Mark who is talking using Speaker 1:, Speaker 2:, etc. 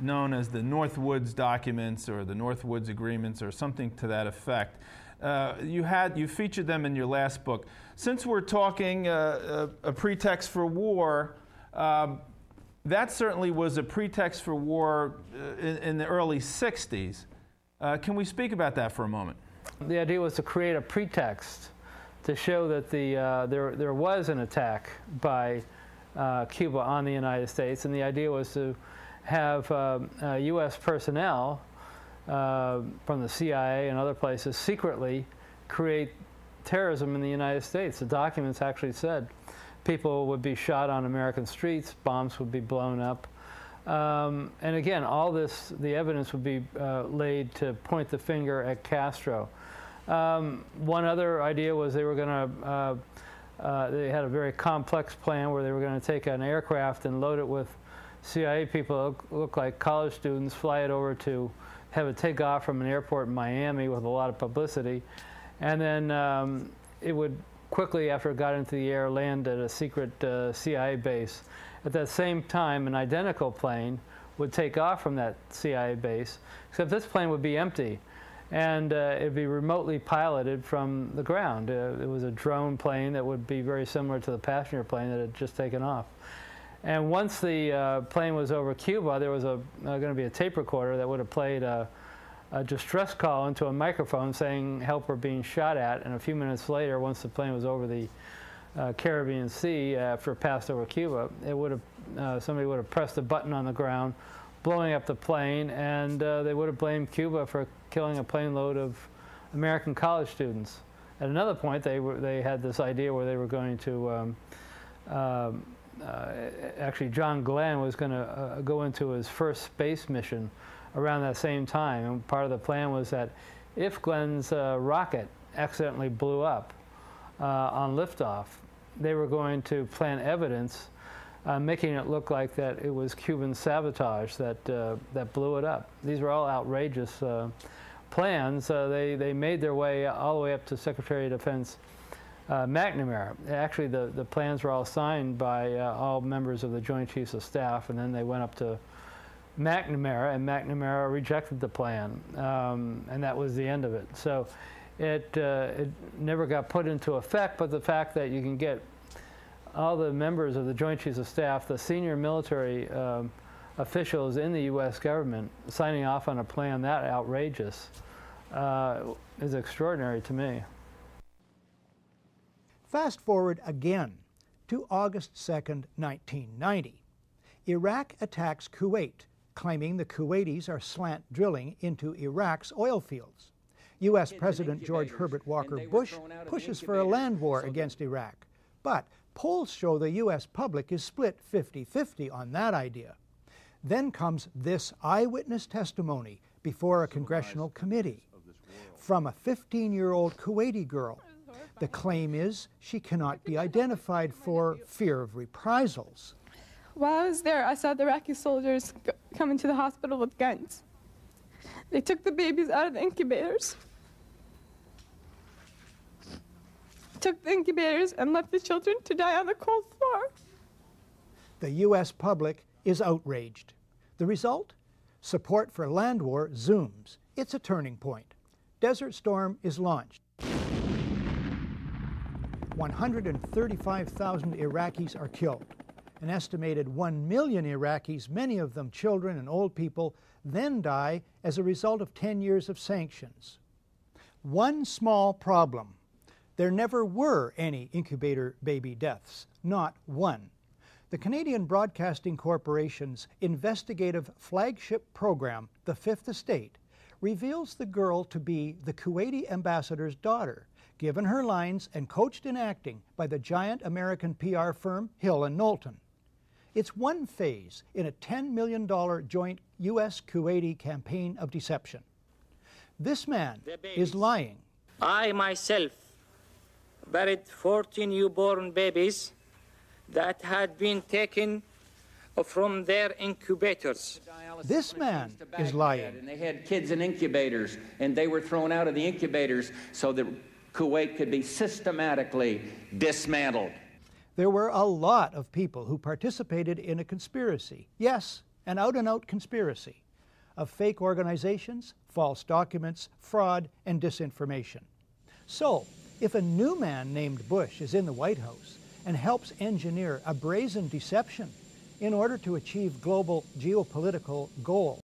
Speaker 1: known as the Northwoods documents or the Northwoods agreements or something to that effect. You featured them in your last book. Since we're talking a pretext for war, that certainly was a pretext for war in the early 60s. Can we speak about that for a moment?
Speaker 2: The idea was to create a pretext to show that there was an attack by Cuba on the United States, and the idea was to have U.S. personnel from the CIA and other places secretly create terrorism in the United States. The documents actually said people would be shot on American streets, bombs would be blown up. And again, all this, the evidence would be laid to point the finger at Castro. One other idea was they were going to, they had a very complex plan where they were going to take an aircraft and load it with CIA people that look like college students, fly it over to have it take off from an airport in Miami with a lot of publicity, and then it would quickly, after it got into the air, land at a secret CIA base. At that same time, an identical plane would take off from that CIA base, except this plane would be empty, and it'd be remotely piloted from the ground. It was a drone plane that would be very similar to the passenger plane that had just taken off. And once the plane was over Cuba, there was going to be a tape recorder that would have played a distress call into a microphone saying help, we're being shot at. And a few minutes later, once the plane was over the Caribbean Sea, after it passed over Cuba, it would have somebody would have pressed a button on the ground, blowing up the plane, and they would have blamed Cuba for killing a plane load of American college students. At another point, they had this idea where they were going to actually, John Glenn was going to go into his first space mission around that same time. And part of the plan was that if Glenn's rocket accidentally blew up on liftoff, they were going to plant evidence making it look like that it was Cuban sabotage that blew it up. These were all outrageous plans. They made their way all the way up to Secretary of Defense McNamara. Actually, the plans were all signed by all members of the Joint Chiefs of Staff, and then they went up to McNamara, and McNamara rejected the plan, and that was the end of it. So it never got put into effect, but the fact that you can get all the members of the Joint Chiefs of Staff, the senior military officials in the U.S. government, signing off on a plan that outrageous is extraordinary to me.
Speaker 3: Fast forward again to August 2nd, 1990. Iraq attacks Kuwait, claiming the Kuwaitis are slant drilling into Iraq's oil fields. U.S. President George Herbert Walker Bush pushes for a land war against Iraq, but polls show the U.S. public is split 50-50 on that idea. Then comes this eyewitness testimony before a congressional committee from a 15-year-old Kuwaiti girl. The claim is she cannot be identified for fear of reprisals.
Speaker 4: While I was there, I saw the Iraqi soldiers come into the hospital with guns. They took the babies out of the incubators, took the incubators, and left the children to die on the cold floor.
Speaker 3: The U.S. public is outraged. The result? Support for land war zooms. It's a turning point. Desert Storm is launched. 135,000 Iraqis are killed. An estimated 1 million Iraqis, many of them children and old people, then die as a result of 10 years of sanctions. One small problem. There never were any incubator baby deaths, not one. The Canadian Broadcasting Corporation's investigative flagship program, The Fifth Estate, reveals the girl to be the Kuwaiti ambassador's daughter, given her lines and coached in acting by the giant American PR firm Hill & Knowlton. It's one phase in a $10 million joint U.S.-Kuwaiti campaign of deception. This man is lying.
Speaker 5: I myself buried 14 newborn babies that had been taken from their incubators.
Speaker 3: This man is lying.
Speaker 6: And they had kids in incubators, and they were thrown out of the incubators so that Kuwait could be systematically dismantled.
Speaker 3: There were a lot of people who participated in a conspiracy. Yes, an out-and-out conspiracy of fake organizations, false documents, fraud, and disinformation. So, if a new man named Bush is in the White House and helps engineer a brazen deception in order to achieve global geopolitical goals,